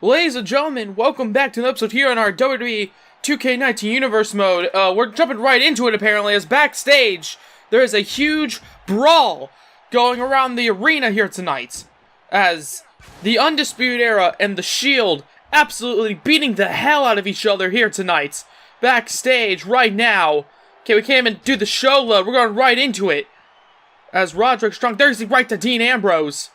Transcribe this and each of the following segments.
Ladies and gentlemen, welcome back to an episode here on our WWE 2K19 Universe mode. We're jumping right into it apparently, as backstage, there is a huge brawl going around the arena here tonight, as the Undisputed Era and the Shield absolutely beating the hell out of each other here tonight. Backstage right now. Okay, we can't even do the show load, we're going right into it. As Roderick Strong, there's the right to Dean Ambrose.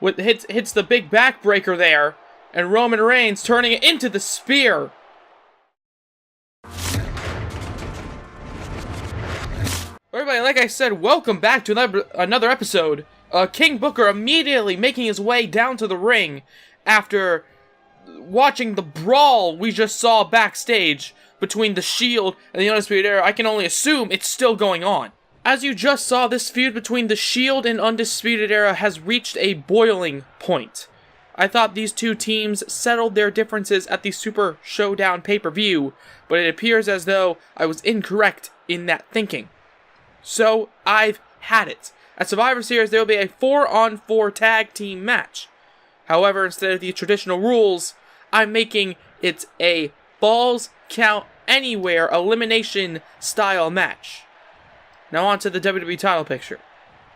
Hits the big backbreaker there. And Roman Reigns turning it into the spear. Everybody, like I said, welcome back to another episode. King Booker immediately making his way down to the ring after watching the brawl we just saw backstage between the Shield and the Undisputed Era. I can only assume it's still going on. As you just saw, this feud between the Shield and Undisputed Era has reached a boiling point. I thought these two teams settled their differences at the Super Showdown pay-per-view, but it appears as though I was incorrect in that thinking. So, I've had it. At Survivor Series, there will be a 4-on-4 tag team match. However, instead of the traditional rules, I'm making it a Falls Count Anywhere elimination style match. Now on to the WWE title picture.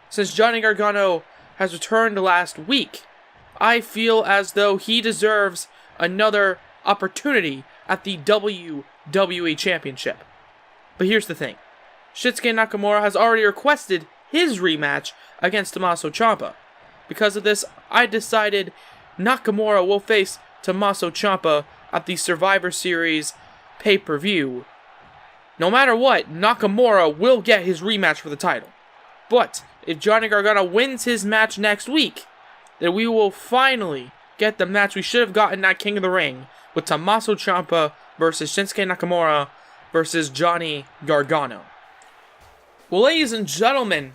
Since Johnny Gargano has returned last week, I feel as though he deserves another opportunity at the WWE Championship. But here's the thing. Shinsuke Nakamura has already requested his rematch against Tommaso Ciampa. Because of this, I decided Nakamura will face Tommaso Ciampa at the Survivor Series pay-per-view. No matter what, Nakamura will get his rematch for the title. But if Johnny Gargano wins his match next week, then we will finally get the match we should have gotten at King of the Ring with Tommaso Ciampa versus Shinsuke Nakamura versus Johnny Gargano. Well, ladies and gentlemen,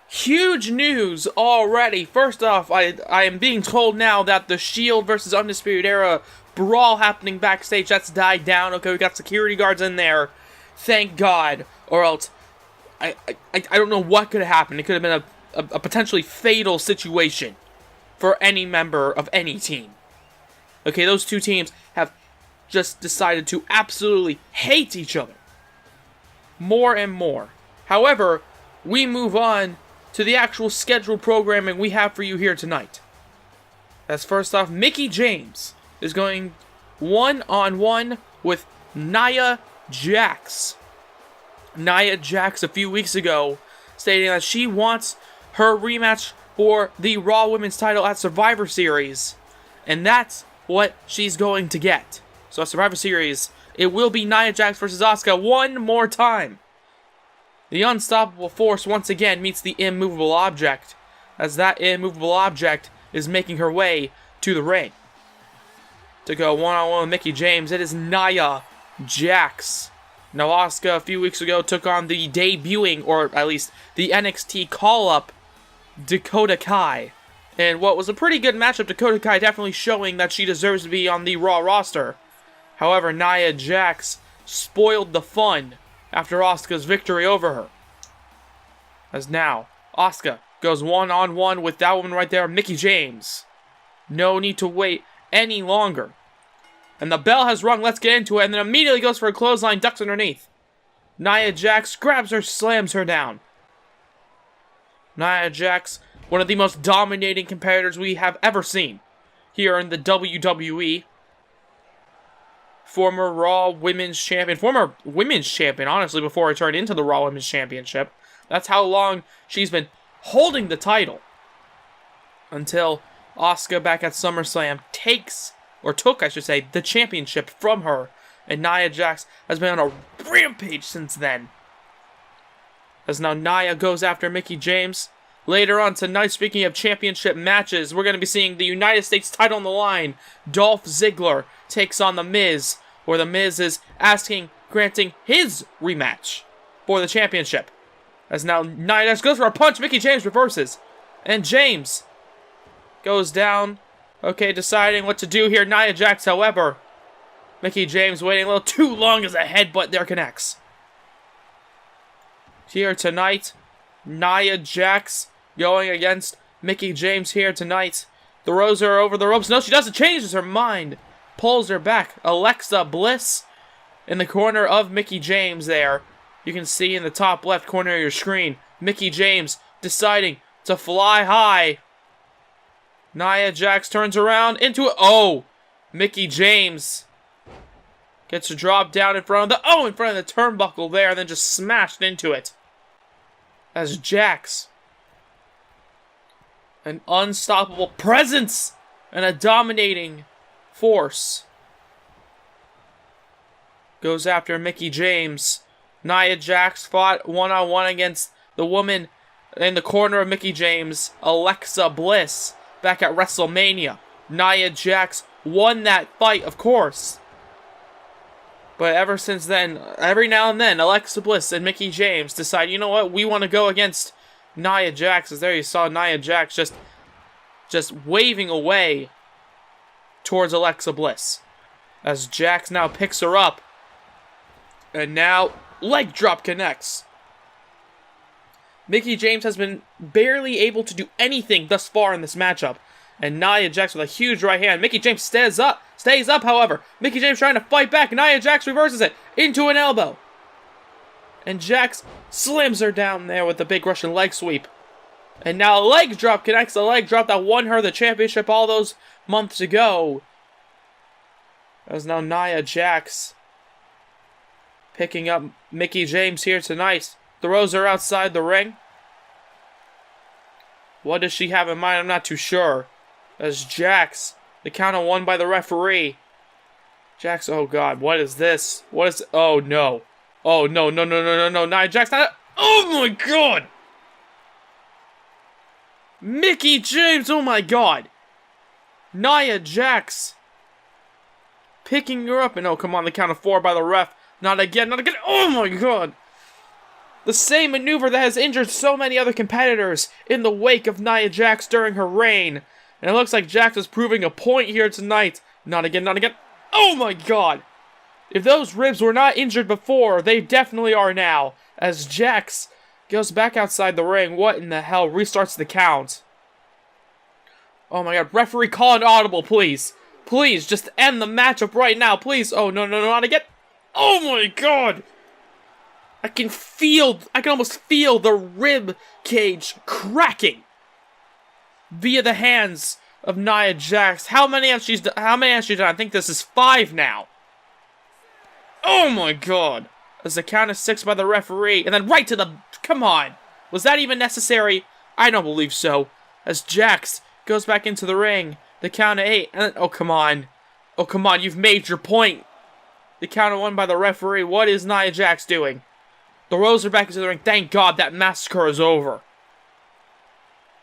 huge news already. First off, I am being told now that the Shield versus Undisputed Era brawl happening backstage, that's died down. Okay, we got security guards in there. Thank God. Or else, I don't know what could have happened. It could have been a potentially fatal situation for any member of any team. Okay, those two teams have just decided to absolutely hate each other. More and more. However, we move on to the actual scheduled programming we have for you here tonight. As first off, Mickie James is going one-on-one with Nia Jax. Nia Jax a few weeks ago stating that she wants her rematch for the Raw Women's title at Survivor Series. And that's what she's going to get. So at Survivor Series, it will be Nia Jax versus Asuka one more time. The unstoppable force once again meets the immovable object, as that immovable object is making her way to the ring. To go one-on-one with Mickie James, it is Nia Jax. Now Asuka a few weeks ago took on the debuting, or at least the NXT call-up, Dakota Kai. And what was a pretty good matchup, Dakota Kai definitely showing that she deserves to be on the Raw roster. However, Nia Jax spoiled the fun after Asuka's victory over her. As now, Asuka goes one-on-one with that woman right there, Mickie James. No need to wait any longer. And the bell has rung, let's get into it, and then immediately goes for a clothesline, ducks underneath. Nia Jax grabs her, slams her down. Nia Jax, one of the most dominating competitors we have ever seen here in the WWE. Former Raw Women's Champion, honestly, before it turned into the Raw Women's Championship. That's how long she's been holding the title. Until Asuka back at SummerSlam took the championship from her. And Nia Jax has been on a rampage since then. As now Nia goes after Mickie James. Later on tonight, speaking of championship matches, we're going to be seeing the United States title on the line. Dolph Ziggler takes on The Miz, where The Miz is granting his rematch for the championship. As now Nia Jax goes for a punch, Mickie James reverses. And James goes down. Okay, deciding what to do here. Nia Jax, however, Mickie James waiting a little too long as a headbutt there connects. Here tonight, Nia Jax going against Mickie James here tonight. Throws her over the ropes. No, she doesn't. Changes her mind. Pulls her back. Alexa Bliss in the corner of Mickie James there. You can see in the top left corner of your screen, Mickie James deciding to fly high. Nia Jax turns around into it. Oh! Mickie James gets to drop down in front of the turnbuckle there, and then just smashed into it. As Jax, an unstoppable presence and a dominating force, goes after Mickie James. Nia Jax fought one-on-one against the woman in the corner of Mickie James, Alexa Bliss, back at WrestleMania. Nia Jax won that fight, of course. But ever since then, every now and then, Alexa Bliss and Mickie James decide, you know what, we want to go against Nia Jax. As there you saw Nia Jax just waving away towards Alexa Bliss. As Jax now picks her up. And now, leg drop connects. Mickie James has been barely able to do anything thus far in this matchup. And Nia Jax with a huge right hand. Mickie James stays up, however. Mickie James trying to fight back. Nia Jax reverses it into an elbow. And Jax slams her down there with the big Russian leg sweep. And now a leg drop connects. The leg drop that won her the championship all those months ago. As now Nia Jax picking up Mickie James here tonight. Throws her outside the ring. What does she have in mind? I'm not too sure. As Jax, the count of one by the referee. Jax, oh god, what is this? What is, oh no. Oh no, Nia Jax, oh my god! Mickie James, oh my god! Nia Jax picking her up, and oh come on, the count of 4 by the ref. Not again, oh my god! The same maneuver that has injured so many other competitors in the wake of Nia Jax during her reign. And it looks like Jax is proving a point here tonight. Not again. Oh my god! If those ribs were not injured before, they definitely are now. As Jax goes back outside the ring. What in the hell? Restarts the count. Oh my god. Referee, call an audible, please. Please, just end the matchup right now, please. Oh, no, not again. Oh my god! I can almost feel the rib cage cracking via the hands of Nia Jax. How many has she done? I think this is 5 now. Oh my god. There's a count of 6 by the referee, and then right to the, come on. Was that even necessary? I don't believe so. As Jax goes back into the ring, the count of 8, and then, oh come on. Oh come on, you've made your point. The count of 1 by the referee. What is Nia Jax doing? Throws her back into the ring. Thank God that massacre is over.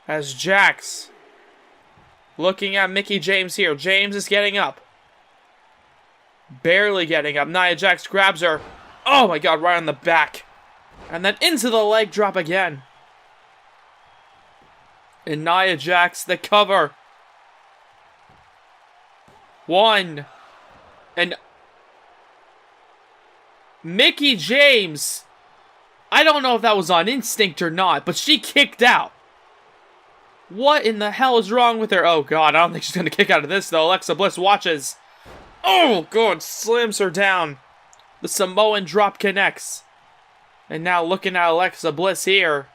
As Jax looking at Mickie James here. James is getting up. Barely getting up. Nia Jax grabs her. Oh my god, right on the back. And then into the leg drop again. And Nia Jax, the cover. 1. And Mickie James, I don't know if that was on instinct or not, but she kicked out. What in the hell is wrong with her? Oh god, I don't think she's going to kick out of this though. Alexa Bliss watches. Oh god, slams her down. The Samoan drop connects. And now looking at Alexa Bliss here.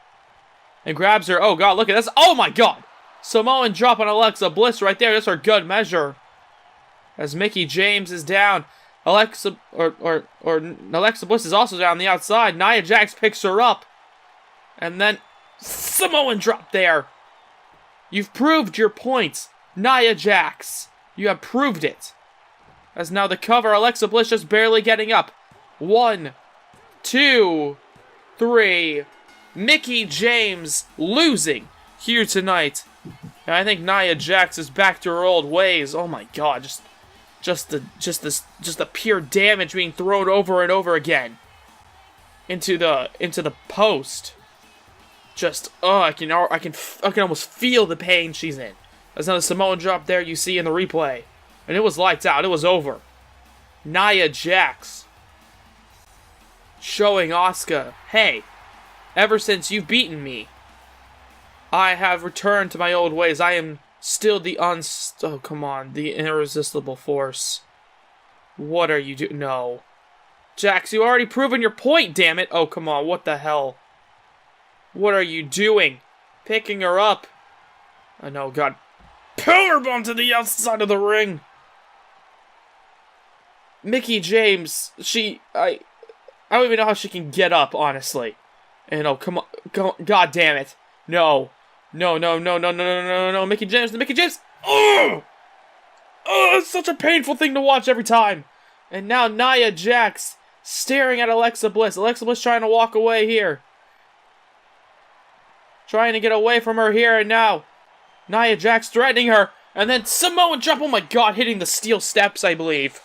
And grabs her. Oh god, look at this. Oh my god. Samoan drop on Alexa Bliss right there. That's for good measure. As Mickie James is down. Alexa Bliss is also down the outside. Nia Jax picks her up. And then Samoan drop there. You've proved your point, Nia Jax. You have proved it. As now the cover, Alexa Bliss just barely getting up. 1, 2, 3. Mickie James losing here tonight. And I think Nia Jax is back to her old ways. Oh my god, just the pure damage being thrown over and over again into the post. Just I can almost feel the pain she's in. There's another Samoan drop there you see in the replay, and it was lights out. It was over. Nia Jax showing Asuka, hey, ever since you've beaten me, I have returned to my old ways. I am Still the oh, come on. The irresistible force. What are you doing? No. Jax, you already proven your point, damn it. Oh, come on. What the hell? What are you doing? Picking her up. Oh, no, God. Powerbomb to the outside of the ring. Mickie James, I don't even know how she can get up, honestly. And oh, come on. God damn it. No. No. Mickie James. Oh! Oh, it's such a painful thing to watch every time. And now Nia Jax staring at Alexa Bliss. Alexa Bliss trying to walk away here. Trying to get away from her here and now. Nia Jax threatening her. And then Samoan drop. Oh my God, hitting the steel steps, I believe.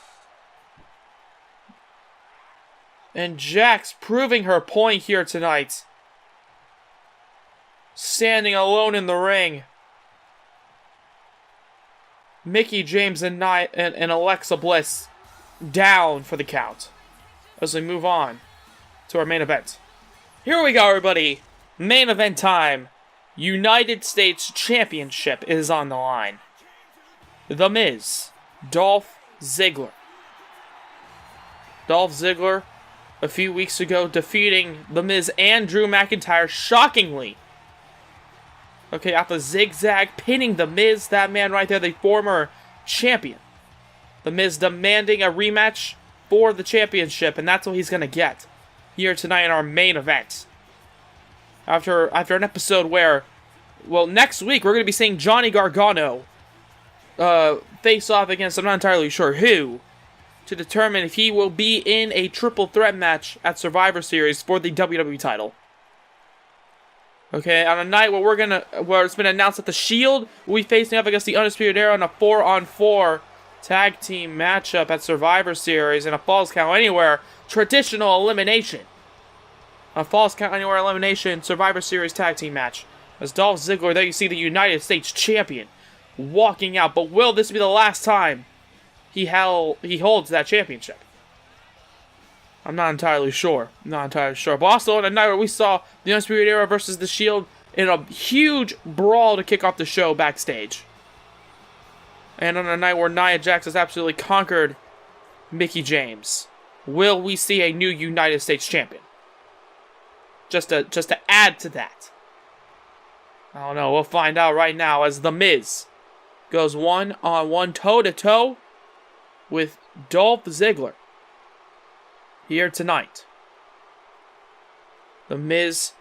And Jax proving her point here tonight. Standing alone in the ring. Mickie James and Alexa Bliss down for the count. As we move on to our main event. Here we go, everybody. Main event time. United States Championship is on the line. The Miz, Dolph Ziggler. Dolph Ziggler, a few weeks ago, defeating The Miz and Drew McIntyre shockingly. Okay, after zigzag pinning The Miz, that man right there, the former champion. The Miz demanding a rematch for the championship, and that's what he's going to get here tonight in our main event. After an episode where, well, next week we're going to be seeing Johnny Gargano face off against, I'm not entirely sure who, to determine if he will be in a triple threat match at Survivor Series for the WWE title. Okay, on a night where it's been announced that the Shield will be facing up against the Undisputed Era in a 4-on-4 tag team matchup at Survivor Series in a Falls Count Anywhere traditional elimination. A Falls Count Anywhere elimination Survivor Series tag team match. As Dolph Ziggler, there you see the United States Champion walking out. But will this be the last time he holds that championship? I'm not entirely sure. But also on a night where we saw the Undisputed Era versus the Shield in a huge brawl to kick off the show backstage. And on a night where Nia Jax has absolutely conquered Mickie James. Will we see a new United States Champion? Just to add to that. I don't know. We'll find out right now as The Miz goes one-on-one, toe-to-toe with Dolph Ziggler. Here tonight. The Miz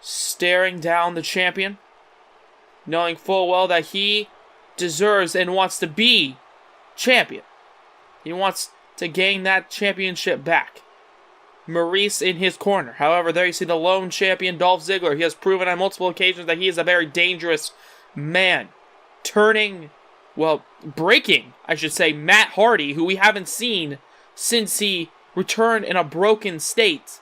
staring down the champion, knowing full well that he deserves and wants to be champion. He wants to gain that championship back. Maurice in his corner. However, there you see the lone champion, Dolph Ziggler. He has proven on multiple occasions that he is a very dangerous man. Breaking, I should say, Matt Hardy, who we haven't seen since he returned in a broken state.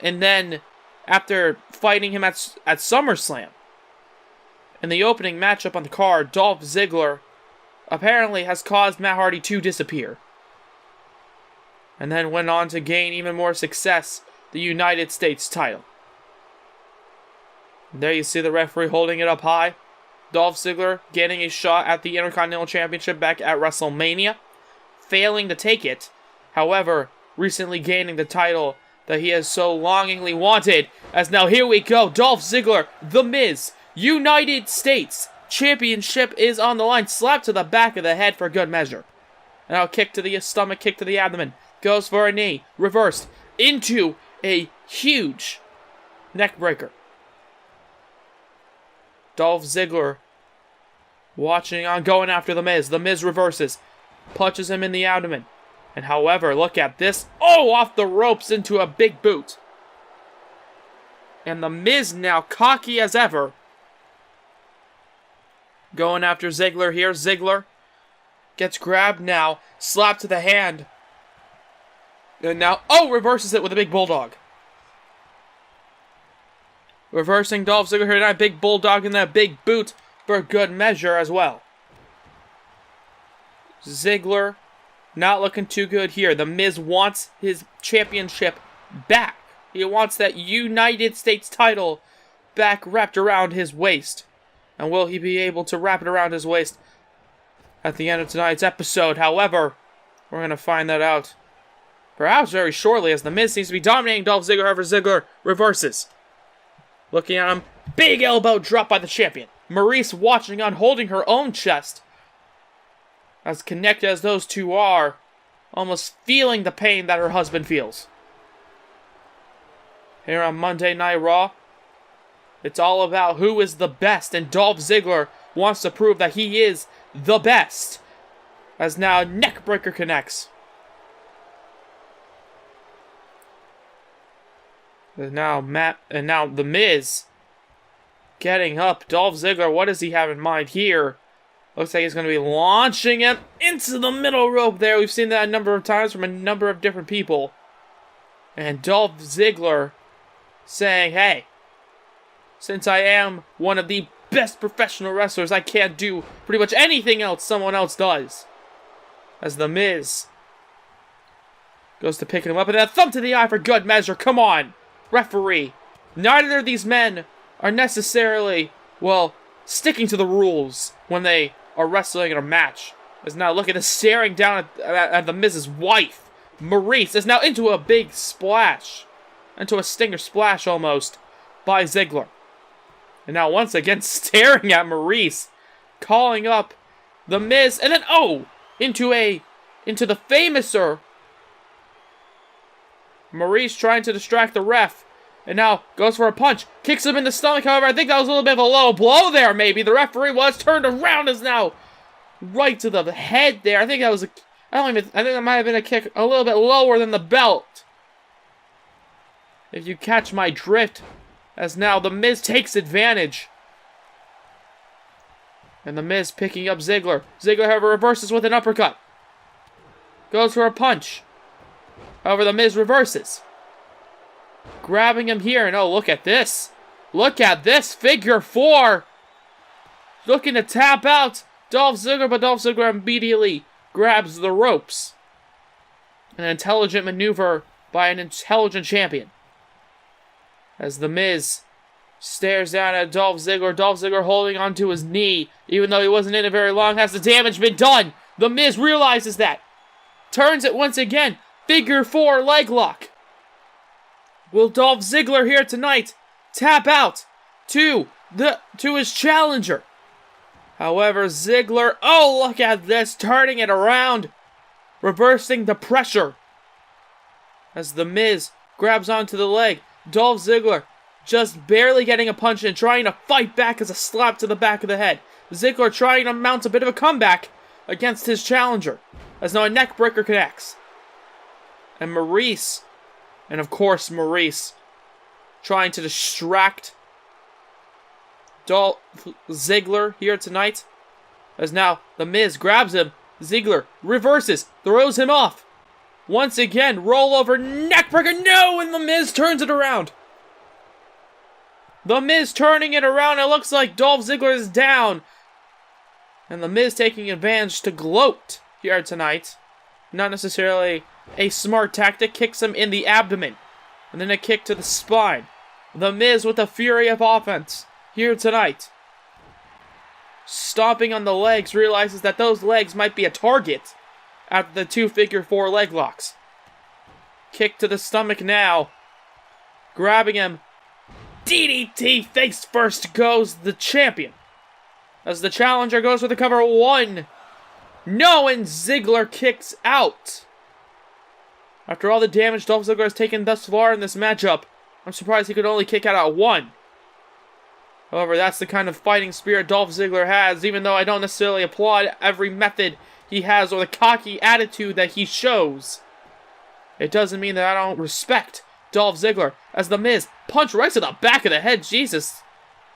And then, after fighting him at SummerSlam, in the opening matchup on the card, Dolph Ziggler apparently has caused Matt Hardy to disappear. And then went on to gain even more success, the United States title. There you see the referee holding it up high. Dolph Ziggler getting a shot at the Intercontinental Championship back at WrestleMania, failing to take it. However, recently gaining the title that he has so longingly wanted. As now here we go, Dolph Ziggler, The Miz, United States Championship is on the line. Slap to the back of the head for good measure. And now kick to the stomach, kick to the abdomen. Goes for a knee, reversed into a huge neck breaker. Dolph Ziggler watching on, going after The Miz. The Miz reverses, punches him in the abdomen. And however, look at this. Oh, off the ropes into a big boot. And The Miz now cocky as ever. Going after Ziggler here. Ziggler gets grabbed now. Slap to the hand. And now, reverses it with a big bulldog. Reversing Dolph Ziggler here tonight. Big bulldog and that big boot for good measure as well. Ziggler not looking too good here. The Miz wants his championship back. He wants that United States title back wrapped around his waist. And will he be able to wrap it around his waist at the end of tonight's episode? However, we're going to find that out perhaps very shortly, as The Miz seems to be dominating Dolph Ziggler. However, Ziggler reverses. Looking at him. Big elbow drop by the champion. Maurice watching on, holding her own chest. As connected as those two are, almost feeling the pain that her husband feels. Here on Monday Night Raw, it's all about who is the best, and Dolph Ziggler wants to prove that he is the best. As now neckbreaker connects. And now The Miz getting up. Dolph Ziggler, what does he have in mind here? Looks like he's going to be launching him into the middle rope there. We've seen that a number of times from a number of different people. And Dolph Ziggler saying, hey, since I am one of the best professional wrestlers, I can't do pretty much anything else someone else does. As The Miz goes to picking him up, and a thumb to the eye for good measure. Come on, referee. Neither of these men are necessarily, well, sticking to the rules when they are wrestling in a match. As now look at the staring down at The Miz's wife. Maurice is now into a big splash. Into a stinger splash almost by Ziggler. And now once again staring at Maurice. Calling up The Miz. And then, into the famouser. Maurice trying to distract the ref. And now goes for a punch. Kicks him in the stomach. However, I think that was a little bit of a low blow there, maybe. The referee was turned around as now right to the head there. I think that was I think that might have been a kick a little bit lower than the belt. If you catch my drift. As now The Miz takes advantage. And The Miz picking up Ziggler. Ziggler, however, reverses with an uppercut. Goes for a punch. However, The Miz reverses. Grabbing him here, and look at this. Look at this, figure four. Looking to tap out Dolph Ziggler, but Dolph Ziggler immediately grabs the ropes. An intelligent maneuver by an intelligent champion. As The Miz stares down at Dolph Ziggler holding onto his knee, even though he wasn't in it very long. Has the damage been done? The Miz realizes that. Turns it once again. Figure four leg lock. Will Dolph Ziggler here tonight tap out to his challenger? However, Ziggler, look at this, turning it around, reversing the pressure. As The Miz grabs onto the leg, Dolph Ziggler just barely getting a punch in, trying to fight back as a slap to the back of the head. Ziggler trying to mount a bit of a comeback against his challenger. As now a neckbreaker connects. And Maurice, trying to distract Dolph Ziggler here tonight. As now The Miz grabs him. Ziggler reverses, throws him off. Once again, rollover neckbreaker. No, and The Miz turns it around. The Miz turning it around. It looks like Dolph Ziggler is down. And The Miz taking advantage to gloat here tonight. Not necessarily a smart tactic. Kicks him in the abdomen. And then a kick to the spine. The Miz with the fury of offense here tonight. Stomping on the legs, realizes that those legs might be a target after the two figure four leg locks. Kick to the stomach now. Grabbing him. DDT face first goes the champion. As the challenger goes for the cover. One. No, and Ziggler kicks out. After all the damage Dolph Ziggler has taken thus far in this matchup, I'm surprised he could only kick out at one. However, that's the kind of fighting spirit Dolph Ziggler has, even though I don't necessarily applaud every method he has or the cocky attitude that he shows. It doesn't mean that I don't respect Dolph Ziggler, as The Miz punch right to the back of the head. Jesus.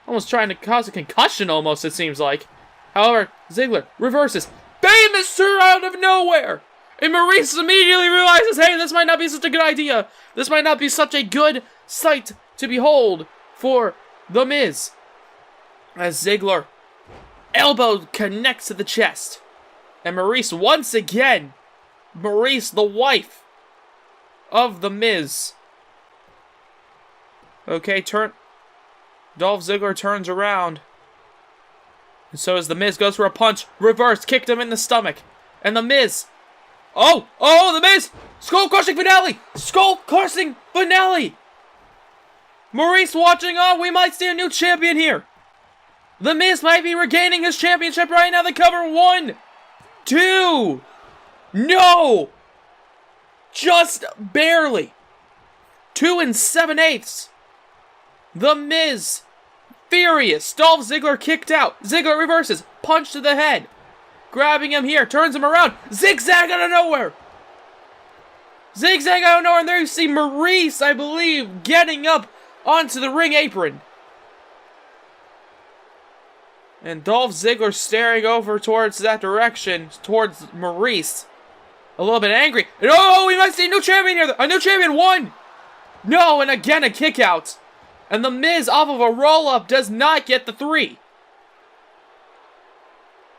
Almost trying to cause a concussion almost, it seems like. However, Ziggler reverses. Famouser out of nowhere! And Maurice immediately realizes, hey, this might not be such a good idea. This might not be such a good sight to behold for The Miz. As Ziggler elbow connects to the chest. And Maurice once again. Maurice, the wife of The Miz. Okay, Dolph Ziggler turns around. And so as The Miz goes for a punch, reverse, kicked him in the stomach. And The Miz... Oh, The Miz! Skull-crushing finale! Skull-crushing finale! Maurice watching on, we might see a new champion here. The Miz might be regaining his championship right now. They cover 1, 2... No! Just barely. 2 7/8. The Miz. Furious. Dolph Ziggler kicked out. Ziggler reverses. Punch to the head. Grabbing him here. Turns him around. Zigzag out of nowhere. Zigzag out of nowhere. And there you see Maurice, I believe, getting up onto the ring apron. And Dolph Ziggler staring over towards that direction. Towards Maurice. A little bit angry. And oh, we might see a new champion here. A new champion. 1. No, and again a kick out. And The Miz off of a roll-up does not get the 3.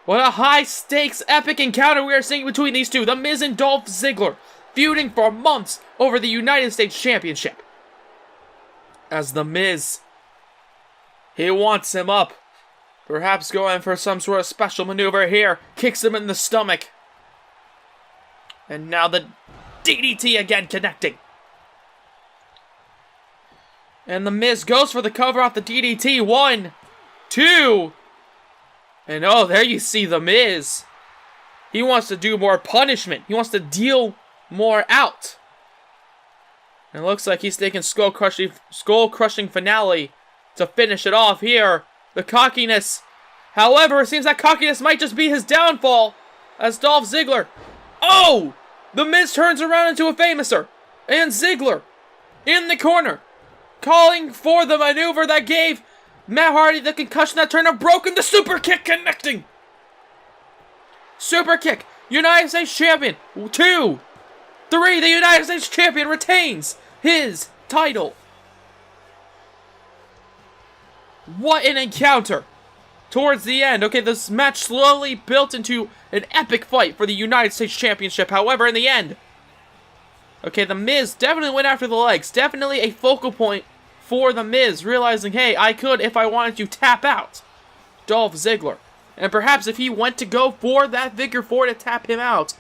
What a high-stakes, epic encounter we are seeing between these two. The Miz and Dolph Ziggler feuding for months over the United States Championship. As The Miz, he wants him up. Perhaps going for some sort of special maneuver here. Kicks him in the stomach. And now the DDT again connecting. And The Miz goes for the cover off the DDT. 1, 2. And oh, there you see The Miz. He wants to do more punishment. He wants to deal more out. And it looks like he's taking skull-crushing finale to finish it off here. The cockiness. However, it seems that cockiness might just be his downfall. As Dolph Ziggler... Oh! The Miz turns around into a famouser. And Ziggler in the corner. Calling for the maneuver that gave Matt Hardy the concussion that turned him broken. The super kick connecting. Super kick. United States Champion. 2, 3. The United States Champion retains his title. What an encounter. Towards the end, okay, this match slowly built into an epic fight for the United States Championship. However, in the end, okay, The Miz definitely went after the legs. Definitely a focal point for The Miz, realizing, hey, I could, if I wanted to, tap out Dolph Ziggler. And perhaps if he went to go for that Figure 4 to tap him out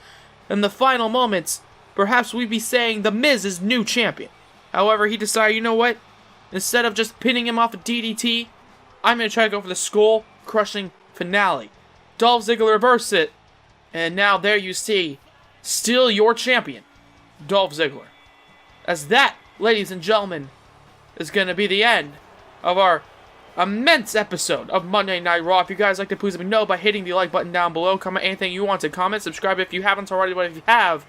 in the final moments, perhaps we'd be saying The Miz is new champion. However, he decided, you know what? Instead of just pinning him off a DDT, I'm going to try to go for the skull-crushing finale. Dolph Ziggler reversed it. And now there you see, still your champion, Dolph Ziggler. As that, ladies and gentlemen, is going to be the end of our immense episode of Monday Night Raw. If you guys like to, please let me know by hitting the like button down below. Comment anything you want to comment. Subscribe if you haven't already, but if you have,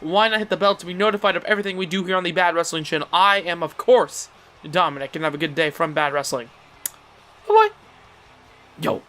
why not hit the bell to be notified of everything we do here on the Bad Wrestling channel. I am, of course, Dominic, and have a good day from Bad Wrestling. Bye-bye. Yo.